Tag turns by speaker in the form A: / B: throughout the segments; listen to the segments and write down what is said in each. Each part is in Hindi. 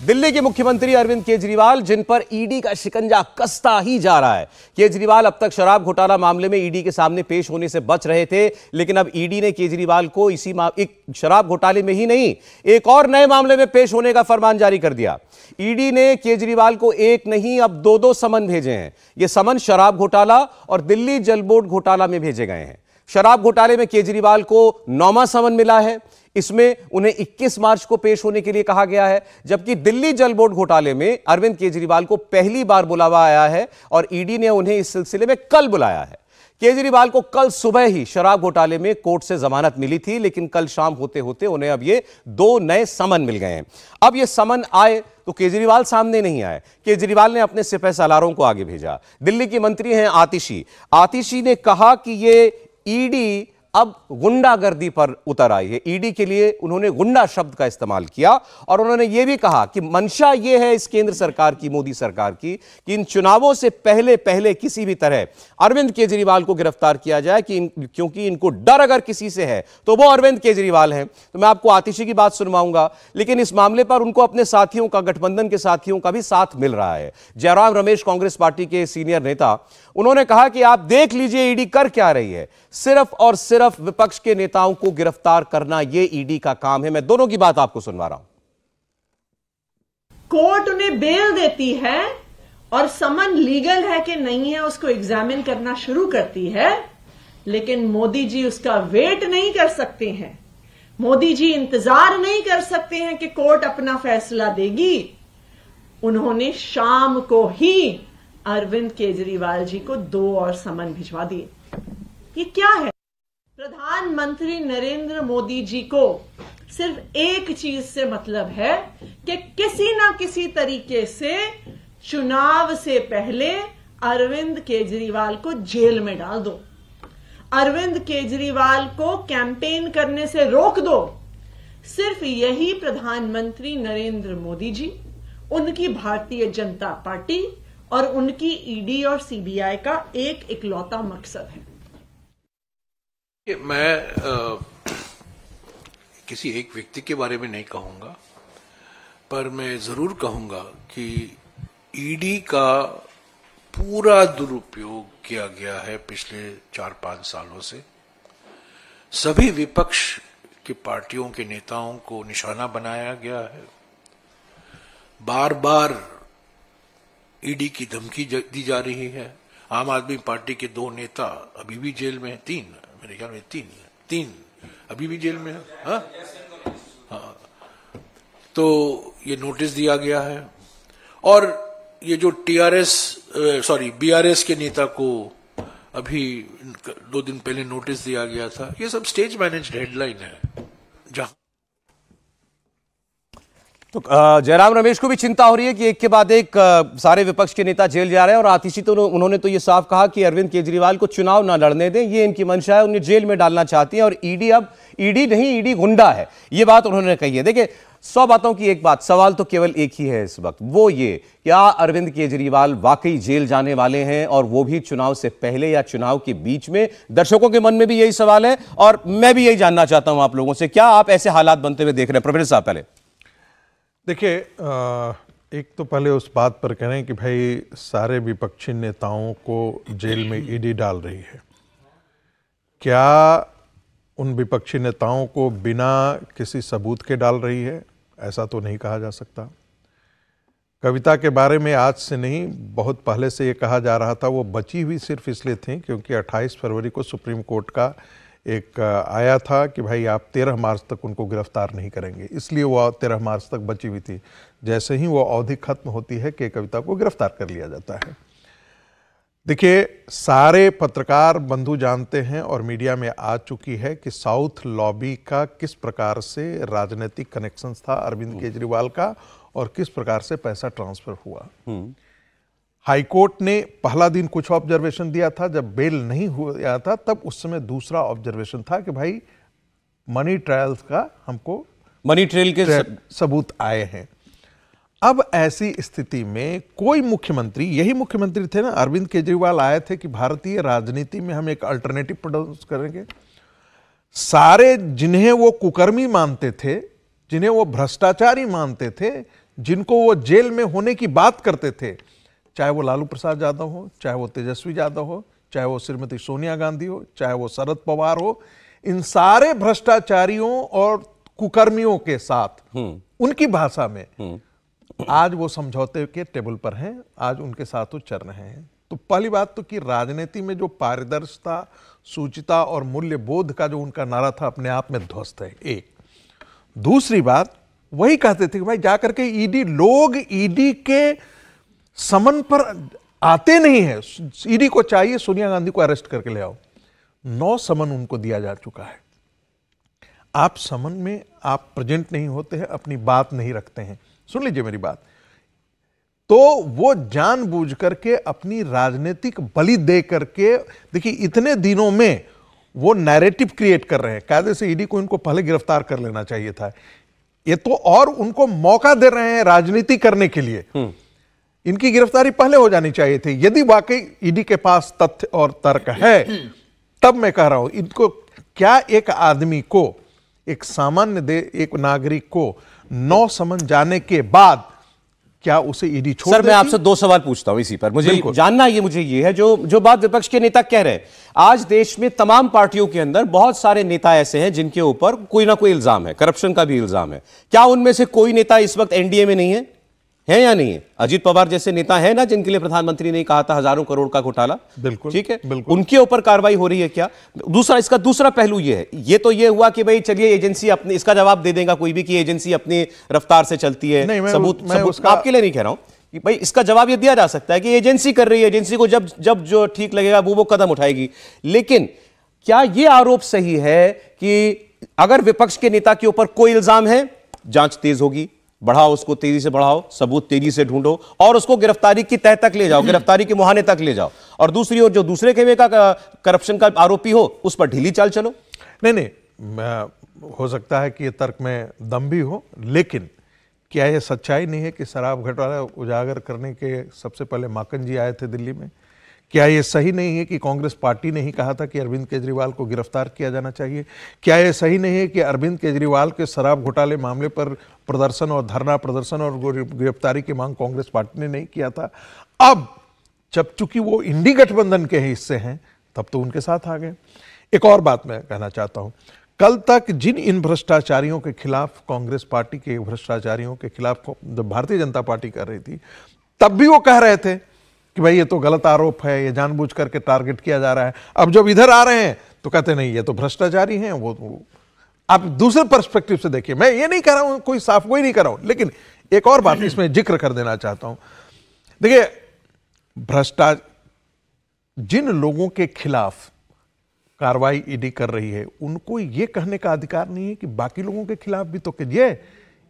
A: दिल्ली के मुख्यमंत्री अरविंद केजरीवाल, जिन पर ईडी का शिकंजा कसता ही जा रहा है। केजरीवाल अब तक शराब घोटाला मामले में ईडी के सामने पेश होने से बच रहे थे, लेकिन अब ईडी ने केजरीवाल को एक शराब घोटाले में ही नहीं, एक और नए मामले में पेश होने का फरमान जारी कर दिया। ईडी ने केजरीवाल को एक नहीं, अब दो समन भेजे हैं। ये समन शराब घोटाला और दिल्ली जल बोर्ड घोटाला में भेजे गए हैं। शराब घोटाले में केजरीवाल को 9वां समन मिला है। इसमें उन्हें 21 मार्च को पेश होने के लिए कहा गया है, जबकि दिल्ली जल बोर्ड घोटाले में अरविंद केजरीवाल को पहली बार बुलावा आया है और ईडी ने उन्हें इस सिलसिले में कल बुलाया है। केजरीवाल को कल सुबह ही शराब घोटाले में कोर्ट से जमानत मिली थी, लेकिन कल शाम होते होते उन्हें अब ये 2 नए समन मिल गए हैं। अब ये समन आए तो केजरीवाल सामने नहीं आए। केजरीवाल ने अपने सिपह सालारों को आगे भेजा। दिल्ली की मंत्री हैं आतिशी ने कहा कि ये ईडी अब गुंडागर्दी पर उतर आई है। ईडी के लिए उन्होंने गुंडा शब्द का इस्तेमाल किया और उन्होंने यह भी कहा कि मंशा यह है इस केंद्र सरकार की, मोदी सरकार की, कि इन चुनावों से पहले किसी भी तरह अरविंद केजरीवाल को गिरफ्तार किया जाए, क्योंकि इनको डर अगर किसी से है तो वो अरविंद केजरीवाल हैं। तो मैं आपको आतिशी की बात सुनवाऊंगा, लेकिन इस मामले पर उनको अपने साथियों का, गठबंधन के साथियों का भी साथ मिल रहा है। जयराम रमेश, कांग्रेस पार्टी के सीनियर नेता, उन्होंने कहा कि आप देख लीजिए ईडी कर क्या रही है, सिर्फ और सिर्फ विपक्ष के नेताओं को गिरफ्तार करना यह ईडी का काम है। मैं दोनों की बात आपको सुनवा रहा हूं।
B: कोर्ट उन्हें बेल देती है और समन लीगल है कि नहीं है उसको एग्जामिन करना शुरू करती है, लेकिन मोदी जी उसका वेट नहीं कर सकते हैं। मोदी जी इंतजार नहीं कर सकते हैं कि कोर्ट अपना फैसला देगी। उन्होंने शाम को ही अरविंद केजरीवाल जी को 2 और समन भिजवा दिए। ये क्या है? प्रधानमंत्री नरेंद्र मोदी जी को सिर्फ एक चीज से मतलब है कि किसी ना किसी तरीके से चुनाव से पहले अरविंद केजरीवाल को जेल में डाल दो, अरविंद केजरीवाल को कैंपेन करने से रोक दो। सिर्फ यही प्रधानमंत्री नरेंद्र मोदी जी, उनकी भारतीय जनता पार्टी और उनकी ईडी और सीबीआई का एक इकलौता मकसद है।
C: मैं किसी एक व्यक्ति के बारे में नहीं कहूंगा, पर मैं जरूर कहूंगा कि ईडी का पूरा दुरुपयोग किया गया है पिछले 4-5 सालों से। सभी विपक्ष की पार्टियों के नेताओं को निशाना बनाया गया है। बार बार ईडी की धमकी दी जा रही है। आम आदमी पार्टी के 2 नेता अभी भी जेल में हैं, 3 मेरे ख्याल में 3 अभी भी जेल में है। हाँ, तो ये नोटिस दिया गया है। और ये जो बीआरएस के नेता को अभी 2 दिन पहले नोटिस दिया गया था, ये सब स्टेज मैनेज्ड हेडलाइन है। जहां
A: तो जयराम रमेश को भी चिंता हो रही है कि एक के बाद एक सारे विपक्ष के नेता जेल जा रहे हैं, और आतिशी तो उन्होंने तो ये साफ कहा कि अरविंद केजरीवाल को चुनाव ना लड़ने दें, ये इनकी मंशा है, उन्हें जेल में डालना चाहती हैं। और ईडी अब ईडी नहीं, ईडी गुंडा है, ये बात उन्होंने कही है। देखिए, 100 बातों की एक बात, सवाल तो केवल एक ही है इस वक्त, वो ये, क्या अरविंद केजरीवाल वाकई जेल जाने वाले हैं, और वो भी चुनाव से पहले या चुनाव के बीच में? दर्शकों के मन में भी यही सवाल है और मैं भी यही जानना चाहता हूं आप लोगों से। क्या आप ऐसे हालात बनते हुए देख रहे हैं? प्रोफेसर साहब पहले
D: देखिए, एक तो पहले उस बात पर कह रहे हैं कि भाई सारे विपक्षी नेताओं को जेल में ईडी डाल रही है। क्या उन विपक्षी नेताओं को बिना किसी सबूत के डाल रही है? ऐसा तो नहीं कहा जा सकता। कविता के बारे में आज से नहीं, बहुत पहले से ये कहा जा रहा था वो बची हुई सिर्फ इसलिए थी क्योंकि 28 फरवरी को सुप्रीम कोर्ट का एक आया था कि भाई आप 13 मार्च तक उनको गिरफ्तार नहीं करेंगे, इसलिए वो 13 मार्च तक बची हुई थी। जैसे ही वो अवधि खत्म होती है कि कविता को गिरफ्तार कर लिया जाता है। देखिए, सारे पत्रकार बंधु जानते हैं और मीडिया में आ चुकी है कि साउथ लॉबी का किस प्रकार से राजनीतिक कनेक्शंस था अरविंद केजरीवाल का और किस प्रकार से पैसा ट्रांसफर हुआ। हाईकोर्ट ने पहला दिन कुछ ऑब्जर्वेशन दिया था, जब बेल नहीं हुआ था तब उस समय दूसरा ऑब्जर्वेशन था कि भाई मनी ट्रायल्स का हमको
A: मनी ट्रेल के
D: सबूत आए हैं। अब ऐसी स्थिति में कोई मुख्यमंत्री, यही मुख्यमंत्री थे ना, अरविंद केजरीवाल आए थे कि भारतीय राजनीति में हम एक अल्टरनेटिव प्रोड्यूस करेंगे। सारे जिन्हें वो कुकर्मी मानते थे, जिन्हें वो भ्रष्टाचारी मानते थे, जिनको वो जेल में होने की बात करते थे, चाहे वो लालू प्रसाद यादव हो, चाहे वो तेजस्वी यादव हो, चाहे वो श्रीमती सोनिया गांधी हो, चाहे वो शरद पवार हो, इन सारे भ्रष्टाचारियों और कुकर्मियों के साथ उनकी भाषा में आज वो समझौते के टेबल पर हैं, आज उनके साथ वो चल रहे हैं। तो पहली बात तो कि राजनीति में जो पारदर्शिता, सूचिता और मूल्य बोध का जो उनका नारा था अपने आप में ध्वस्त है। एक दूसरी बात, वही कहते थे कि भाई जाकर के ईडी, लोग ईडी के समन पर आते नहीं है, ईडी को चाहिए सोनिया गांधी को अरेस्ट करके ले आओ। 9 समन उनको दिया जा चुका है। आप समन में आप प्रेजेंट नहीं होते हैं, अपनी बात नहीं रखते हैं। सुन लीजिए मेरी बात, तो वो जानबूझ करके अपनी राजनीतिक बलि दे करके, देखिए इतने दिनों में वो नैरेटिव क्रिएट कर रहे हैं। कायदे से ईडी को इनको पहले गिरफ्तार कर लेना चाहिए था, ये तो और उनको मौका दे रहे हैं राजनीति करने के लिए। इनकी गिरफ्तारी पहले हो जानी चाहिए थी। यदि वाकई ईडी के पास तथ्य और तर्क है, तब मैं कह रहा हूं इनको, क्या एक आदमी को, एक सामान्य एक नागरिक को 9 समन जाने के बाद क्या उसे ईडी छोड़
A: सर, मैं आपसे 2 सवाल पूछता हूं इसी पर, मुझे जानना मुझे ये है, जो बात विपक्ष के नेता कह रहे हैं, आज देश में तमाम पार्टियों के अंदर बहुत सारे नेता ऐसे हैं जिनके ऊपर कोई ना कोई इल्जाम है, करप्शन का भी इल्जाम है। क्या उनमें से कोई नेता इस वक्त एनडीए में नहीं है या नहीं है? अजीत पवार जैसे नेता है ना, जिनके लिए प्रधानमंत्री ने कहा था हजारों करोड़ का घोटाला,
D: बिल्कुल
A: ठीक है,
D: बिल्कुल।
A: उनके ऊपर कार्रवाई हो रही है क्या? इसका दूसरा पहलू ये है, ये तो ये हुआ कि भाई चलिए एजेंसी अपने, इसका जवाब दे देगा कोई भी कि एजेंसी अपनी रफ्तार से चलती है, सबूत आपके लिए नहीं कह रहा हूं कि भाई इसका जवाब ये दिया जा सकता है कि एजेंसी कर रही है, एजेंसी को जब जो ठीक लगेगा वो कदम उठाएगी। लेकिन क्या यह आरोप सही है कि अगर विपक्ष के नेता के ऊपर कोई इल्जाम है, जांच तेज होगी, बढ़ाओ उसको, तेजी से बढ़ाओ, सबूत तेजी से ढूंढो और उसको गिरफ्तारी की तह तक ले जाओ, गिरफ्तारी के मुहाने तक ले जाओ, और दूसरी ओर जो दूसरे खेमे का करप्शन का आरोपी हो उस पर ढीली चाल चलो?
D: नहीं, हो सकता है कि ये तर्क में दम भी हो, लेकिन क्या यह सच्चाई नहीं है कि शराब घोटाला उजागर करने के सबसे पहले माकन जी आए थे दिल्ली में? क्या यह सही नहीं है कि कांग्रेस पार्टी ने ही कहा था कि अरविंद केजरीवाल को गिरफ्तार किया जाना चाहिए? क्या यह सही नहीं है कि अरविंद केजरीवाल के शराब घोटाले मामले पर प्रदर्शन और धरना प्रदर्शन और गिरफ्तारी की मांग कांग्रेस पार्टी ने नहीं किया था? अब जब चूंकि वो इंडी गठबंधन के हिस्से हैं, तब तो उनके साथ आ गए। एक और बात मैं कहना चाहता हूं, कल तक जिन इन भ्रष्टाचारियों के खिलाफ, कांग्रेस पार्टी के भ्रष्टाचारियों के खिलाफ जब भारतीय जनता पार्टी कर रही थी, तब भी वो कह रहे थे कि भाई ये तो गलत आरोप है, ये जानबूझ करके टारगेट किया जा रहा है। अब जब इधर आ रहे हैं तो कहते नहीं, ये तो भ्रष्टाचारी हैं। वो आप दूसरे पर्सपेक्टिव से देखिए, मैं ये नहीं कह रहा हूं, कोई साफ कोई नहीं कर रहा हूं, लेकिन एक और बात इसमें जिक्र कर देना चाहता हूं। देखिए, जिन लोगों के खिलाफ कार्रवाई ईडी कर रही है, उनको ये कहने का अधिकार नहीं है कि बाकी लोगों के खिलाफ भी तो कीजिए।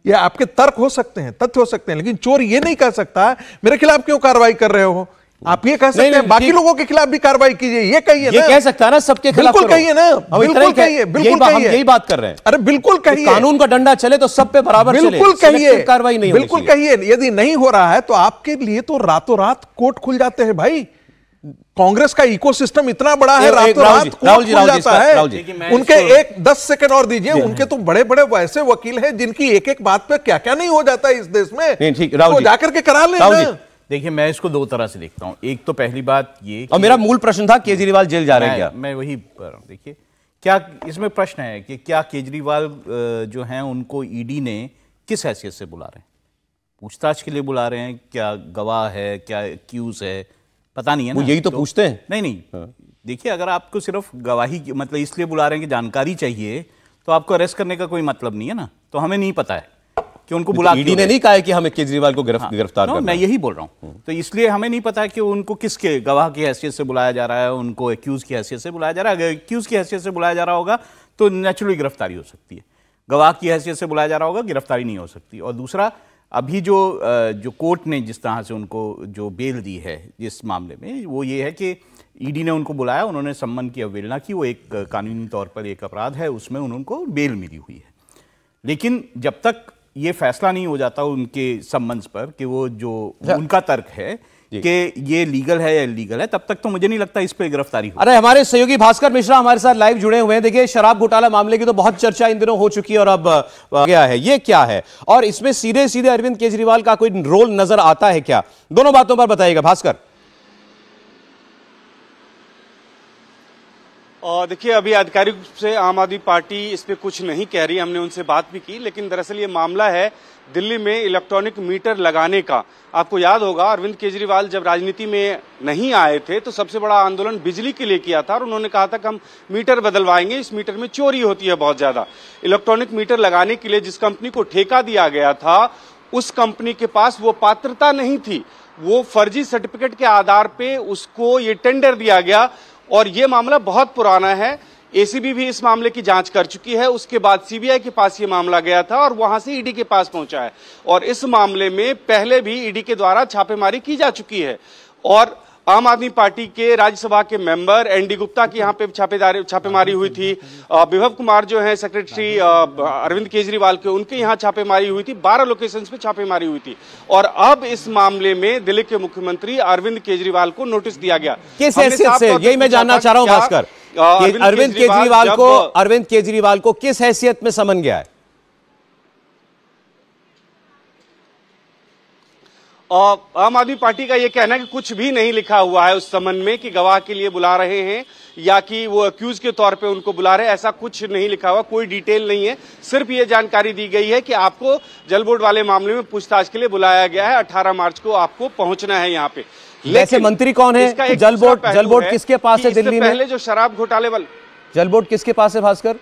D: ये आपके तर्क हो सकते हैं, तथ्य हो सकते हैं, लेकिन चोर ये नहीं कह सकता मेरे खिलाफ क्यों कार्रवाई कर रहे हो। आप ये कह सकते हैं बाकी लोगों के खिलाफ भी कार्रवाई कीजिए, ये कहिए ना।
A: ये कह सकता है ना, सबके खिलाफ
D: बिल्कुल कहिए ना, बिल्कुल कहिए, बिल्कुल कहिए,
A: यही बात कर रहे हैं।
D: अरे बिल्कुल कहिए,
A: कानून का डंडा चले तो सब पे बराबर चले,
D: बिल्कुल कहिए,
A: कार्रवाई नहीं,
D: बिल्कुल कहिए। यदि नहीं हो रहा है तो आपके लिए तो रातों रात कोर्ट खुल जाते हैं भाई। कांग्रेस का इकोसिस्टम इतना बड़ा है, रातों रात कोर्ट खुल जाता है। उनके एक 10 सेकंड और दीजिए, उनके तो बड़े बड़े वैसे वकील हैं जिनकी एक एक बात पे क्या क्या नहीं हो जाता है इस देश में।
A: ठीक, राहुल जी
D: जाकर के करा लें।
E: देखिए, मैं इसको 2 तरह से देखता हूं। एक तो पहली बात ये,
A: और मेरा मूल प्रश्न था केजरीवाल जेल जा रहे हैं क्या?
E: मैं वही, देखिए क्या इसमें प्रश्न है कि क्या केजरीवाल जो हैं उनको ईडी ने किस हैसियत से बुला रहे हैं? पूछताछ के लिए बुला रहे हैं? क्या गवाह है, क्या एक्यूज है, पता नहीं है ना।
A: वो यही तो पूछते हैं।
E: नहीं, देखिए, अगर आपको सिर्फ गवाही मतलब इसलिए बुला रहे हैं कि जानकारी चाहिए, तो आपको अरेस्ट करने का कोई मतलब नहीं है ना। तो हमें नहीं पता है कि उनको बुला,
A: ईडी ने नहीं कहा है कि हमें केजरीवाल को गिरफ्तार करना।
E: मैं यही बोल रहा हूं। तो इसलिए हमें नहीं पता है कि उनको किसके गवाह की हैसियत से बुलाया जा रहा है, उनको एक्यूज की हैसियत से बुलाया जा रहा है। अगर एक्यूज की हैसियत से बुलाया जा रहा होगा तो नेचुरली गिरफ्तारी हो सकती है, गवाह की हैसियत से बुलाया जा रहा होगा गिरफ्तारी नहीं हो सकती। और दूसरा, अभी जो कोर्ट ने जिस तरह से उनको जो बेल दी है इस मामले में, वो ये है कि ईडी ने उनको बुलाया, उन्होंने सम्मन की अवहेलना की, वो एक कानूनी तौर पर एक अपराध है, उसमें उनको बेल मिली हुई है। लेकिन जब तक ये फैसला नहीं हो जाता उनके सम्मन्स पर कि वो जो उनका तर्क है कि ये लीगल है या इलीगल है, तब तक तो मुझे नहीं लगता इस पे गिरफ्तारी हो।
A: अरे हमारे सहयोगी भास्कर मिश्रा हमारे साथ लाइव जुड़े हुए हैं। देखिए, शराब घोटाला मामले की तो बहुत चर्चा इन दिनों हो चुकी है और अब गया है, ये क्या है और इसमें सीधे सीधे अरविंद केजरीवाल का कोई रोल नजर आता है क्या? दोनों बातों पर बताइएगा भास्कर।
F: और देखिए, अभी आधिकारिक रूप से आम आदमी पार्टी इस पे कुछ नहीं कह रही, हमने उनसे बात भी की, लेकिन दरअसल ये मामला है दिल्ली में इलेक्ट्रॉनिक मीटर लगाने का। आपको याद होगा, अरविंद केजरीवाल जब राजनीति में नहीं आए थे तो सबसे बड़ा आंदोलन बिजली के लिए किया था और उन्होंने कहा था कि हम मीटर बदलवाएंगे, इस मीटर में चोरी होती है बहुत ज्यादा। इलेक्ट्रॉनिक मीटर लगाने के लिए जिस कंपनी को ठेका दिया गया था, उस कंपनी के पास वो पात्रता नहीं थी, वो फर्जी सर्टिफिकेट के आधार पे उसको ये टेंडर दिया गया और ये मामला बहुत पुराना है। एसीबी भी इस मामले की जांच कर चुकी है, उसके बाद सीबीआई के पास ये मामला गया था और वहां से ईडी के पास पहुंचा है और इस मामले में पहले भी ईडी के द्वारा छापेमारी की जा चुकी है और आम आदमी पार्टी के राज्यसभा के मेंबर एनडी गुप्ता की यहाँ पे छापेमारी हुई थी। विभव कुमार जो है सेक्रेटरी अरविंद केजरीवाल के, उनके यहाँ छापेमारी हुई थी, 12 लोकेशंस पे छापेमारी हुई थी और अब इस मामले में दिल्ली के मुख्यमंत्री अरविंद केजरीवाल को नोटिस दिया गया।
A: किस हैसियत से, यही मैं जानना चाह रहा हूं भास्कर, अरविंद केजरीवाल को किस हैसियत में समन गया है?
F: आम आदमी पार्टी का यह कहना है कि कुछ भी नहीं लिखा हुआ है उस समन में कि गवाह के लिए बुला रहे हैं या कि वो अक्यूज के तौर पे उनको बुला रहे हैं, ऐसा कुछ नहीं लिखा हुआ, कोई डिटेल नहीं है। सिर्फ ये जानकारी दी गई है कि आपको जल बोर्ड वाले मामले में पूछताछ के लिए बुलाया गया है, 18 मार्च को आपको पहुंचना है यहाँ पे।
A: वैसे मंत्री कौन है? जल बोर्ड किसके पास है दिल्ली में?
F: पहले जो शराब घोटाले वाले
A: जल बोर्ड किसके पास है भास्कर?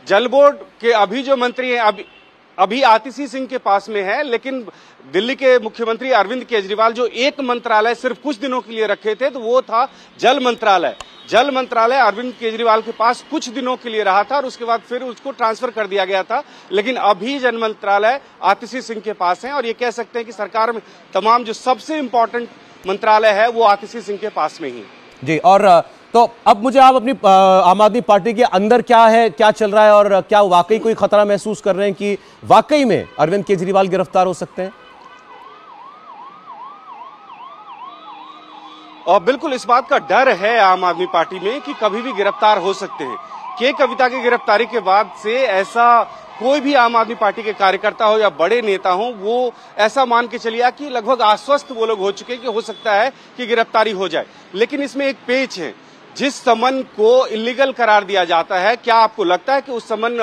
F: जल बोर्ड के अभी जो मंत्री हैं अभी आतिशी सिंह के पास में है, लेकिन दिल्ली के मुख्यमंत्री अरविंद केजरीवाल जो एक मंत्रालय सिर्फ कुछ दिनों के लिए रखे थे तो वो था जल मंत्रालय। जल मंत्रालय अरविंद केजरीवाल के पास कुछ दिनों के लिए रहा था और उसके बाद फिर उसको ट्रांसफर कर दिया गया था, लेकिन अभी जल मंत्रालय आतिशी सिंह के पास है और ये कह सकते हैं कि सरकार में तमाम जो सबसे इंपॉर्टेंट मंत्रालय है वो आतिशी सिंह के पास में ही
A: जी। और तो अब मुझे आप अपनी आम आदमी पार्टी के अंदर क्या है, क्या चल रहा है और क्या वाकई कोई खतरा महसूस कर रहे हैं कि वाकई में अरविंद केजरीवाल गिरफ्तार हो सकते हैं?
F: और बिल्कुल इस बात का डर है आम आदमी पार्टी में कि कभी भी गिरफ्तार हो सकते हैं। के कविता की गिरफ्तारी के बाद से ऐसा कोई भी आम आदमी पार्टी के कार्यकर्ता हो या बड़े नेता हो, वो ऐसा मान के चलिए कि लगभग आश्वस्त वो लोग हो चुके कि हो सकता है कि गिरफ्तारी हो जाए। लेकिन इसमें एक पेच है, जिस समन को इलीगल करार दिया जाता है, क्या आपको लगता है कि उस समन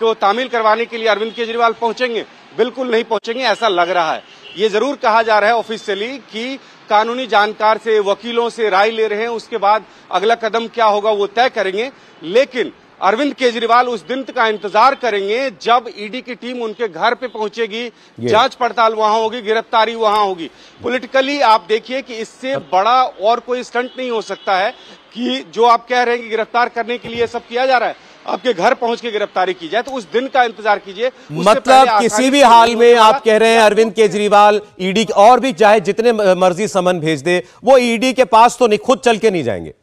F: को तामील करवाने के लिए अरविंद केजरीवाल पहुंचेंगे? बिल्कुल नहीं पहुंचेंगे, ऐसा लग रहा है। ये जरूर कहा जा रहा है ऑफिशियली कि कानूनी जानकार से, वकीलों से राय ले रहे हैं, उसके बाद अगला कदम क्या होगा वो तय करेंगे। लेकिन अरविंद केजरीवाल उस दिन का इंतजार करेंगे जब ईडी की टीम उनके घर पे पहुंचेगी, जांच पड़ताल वहां होगी, गिरफ्तारी वहां होगी। पॉलिटिकली आप देखिए कि इससे बड़ा और कोई स्टंट नहीं हो सकता है कि जो आप कह रहे हैं कि गिरफ्तार करने के लिए सब किया जा रहा है, आपके घर पहुंच के गिरफ्तारी की जाए, तो उस दिन का इंतजार कीजिए।
A: मतलब किसी भी हाल में आप कह रहे हैं अरविंद केजरीवाल ईडी और भी चाहे जितने मर्जी समन भेज दे, वो ईडी के पास तो नहीं, खुद चल के नहीं जाएंगे।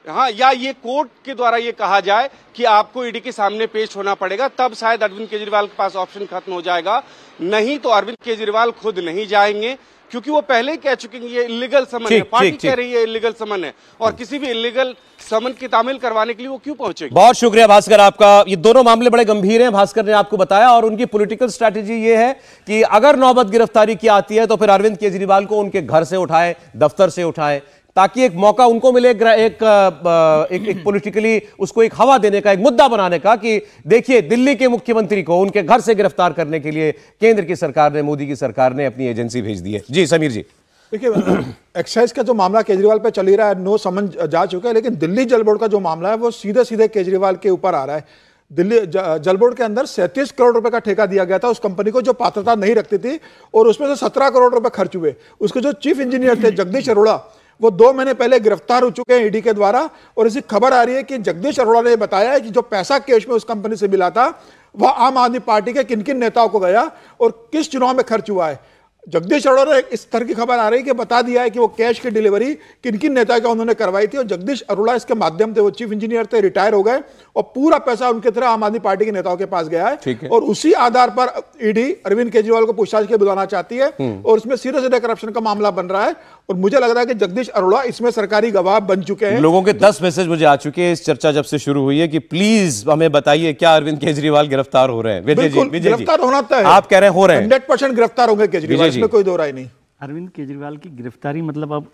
F: हाँ, या ये कोर्ट के द्वारा ये कहा जाए कि आपको ईडी के सामने पेश होना पड़ेगा, तब शायद अरविंद केजरीवाल के पास ऑप्शन खत्म हो जाएगा। नहीं तो अरविंद केजरीवाल खुद नहीं जाएंगे, क्योंकि वो पहले ही कह चुके हैं ये इलीगल समन है, पार्टी कह रही है इलीगल समन है, और किसी भी इलीगल समन की तामील करवाने के लिए वो क्यों पहुंचेगी।
A: बहुत शुक्रिया भास्कर आपका। ये दोनों मामले बड़े गंभीर हैं, भास्कर ने आपको बताया, और उनकी पॉलिटिकल स्ट्रैटेजी ये है कि अगर नौबत गिरफ्तारी की आती है तो फिर अरविंद केजरीवाल को उनके घर से उठाए, दफ्तर से उठाए, ताकि एक मौका उनको मिले एक पॉलिटिकली उसको एक हवा देने का, एक मुद्दा बनाने का कि देखिए दिल्ली के मुख्यमंत्री को उनके घर से गिरफ्तार करने के लिए केंद्र की सरकार ने, मोदी की सरकार ने अपनी एजेंसी भेज दी है। जी समीर जी।
G: देखिए, एक्साइज का जो मामला केजरीवाल पे चल ही रहा है, नो समन जा चुका है, लेकिन दिल्ली जल बोर्ड का जो मामला है वो सीधे सीधे केजरीवाल के ऊपर आ रहा है। दिल्ली जल बोर्ड के अंदर 37 करोड़ रुपए का ठेका दिया गया था उस कंपनी को जो पात्रता नहीं रखती थी, और उसमें से 17 करोड़ रुपए खर्च हुए। उसके जो चीफ इंजीनियर थे जगदीश अरोड़ा, वो 2 महीने पहले गिरफ्तार हो चुके हैं ईडी के द्वारा, और इसी खबर आ रही है कि जगदीश अरोड़ा ने बताया है कि जो पैसा कैश में उस कंपनी से मिला था वह आम आदमी पार्टी के किन किन नेताओं को गया और किस चुनाव में खर्च हुआ है। जगदीश अरोड़ा ने इस तरह की खबर आ रही है कि बता दिया है कि वो कैश की डिलीवरी किन किन नेता का उन्होंने करवाई थी, और जगदीश अरोड़ा इसके माध्यम से, वो चीफ इंजीनियर थे, रिटायर हो गए, और पूरा पैसा उनके तरह आम आदमी पार्टी के नेताओं के पास गया है। और उसी आधार पर ईडी अरविंद केजरीवाल को पूछताछ के बुलाना चाहती है, और इसमें सीधे सीधे करप्शन का मामला बन रहा है। और मुझे लग रहा है कि जगदीश अरोड़ा इसमें सरकारी गवाह बन चुके हैं।
A: लोगों के 10 मैसेज मुझे आ चुके हैं इस चर्चा जब से शुरू हुई है कि प्लीज हमें बताइए क्या अरविंद केजरीवाल गिरफ्तार हो रहे हैं।
G: बिल्कुल गिरफ्तार होना तय है,
A: आप कह रहे हैं हो रहे हैं,
G: 100% गिरफ्तार होंगे केजरीवाल, इसमें कोई दो राय नहीं।
H: अरविंद केजरीवाल की गिरफ्तारी मतलब अब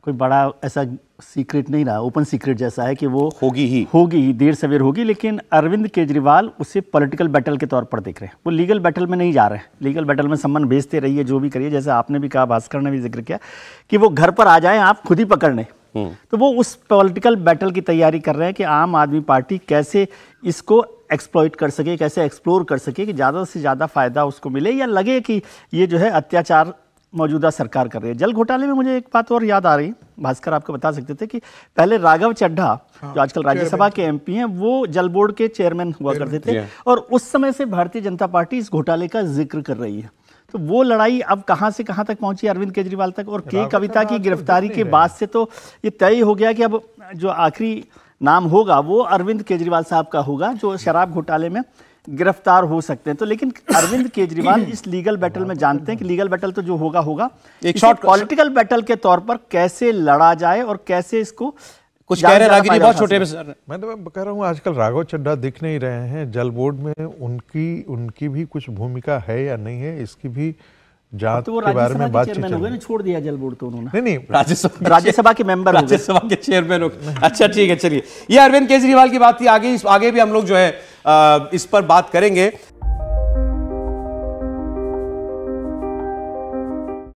H: कोई बड़ा ऐसा सीक्रेट नहीं रहा, ओपन सीक्रेट जैसा है कि वो होगी ही, देर सवेर होगी। लेकिन अरविंद केजरीवाल उसे पॉलिटिकल बैटल के तौर पर देख रहे हैं, वो लीगल बैटल में नहीं जा रहे हैं। लीगल बैटल में सम्मान भेजते रहिए, जो भी करिए, जैसे आपने भी कहा, भास्कर ने भी जिक्र किया कि वो घर पर आ जाएं आप खुद ही पकड़ने। तो वो उस पॉलिटिकल बैटल की तैयारी कर रहे हैं कि आम आदमी पार्टी कैसे इसको एक्सप्लॉइट कर सके, कैसे एक्सप्लोर कर सके कि ज़्यादा से ज़्यादा फायदा उसको मिले, या लगे कि ये जो है अत्याचार मौजूदा सरकार कर रही है। जल घोटाले में मुझे एक बात और याद आ रही, भास्कर आपको बता सकते थे कि पहले राघव चड्ढा जो आजकल राज्यसभा के एमपी हैं, वो जल बोर्ड के चेयरमैन हुआ करते थे, और उस समय से भारतीय जनता पार्टी इस घोटाले का जिक्र कर रही है। तो वो लड़ाई अब कहां से कहां तक पहुंची अरविंद केजरीवाल तक, और के कविता की गिरफ्तारी के बाद से तो ये तय हो गया कि अब जो आखिरी नाम होगा वो अरविंद केजरीवाल साहब का होगा, जो शराब घोटाले में गिरफ्तार हो सकते हैं। तो लेकिन अरविंद केजरीवाल इस लीगल बैटल में जानते हैं कि लीगल बैटल तो जो होगा एक शॉर्ट पॉलिटिकल बैटल के तौर पर कैसे लड़ा जाए और कैसे इसको
A: कुछ कह रहे हैं बहुत छोटे में सर।
D: मैं तो कह रहा हूँ आजकल राघव चड्ढा दिख नहीं रहे हैं जल बोर्ड में, उनकी भी कुछ भूमिका है या नहीं है, इसकी भी जांच के बारे में बातचीत चल रही है।
H: छोड़ दिया जल बोर्ड तो उन्होंने,
D: नहीं
H: राज्यसभा के मेंबर,
A: राज्यसभा के चेयरमैन हो। अच्छा ठीक है, चलिए, ये अरविंद केजरीवाल की बात थी। आगे भी हम लोग जो है इस पर बात करेंगे।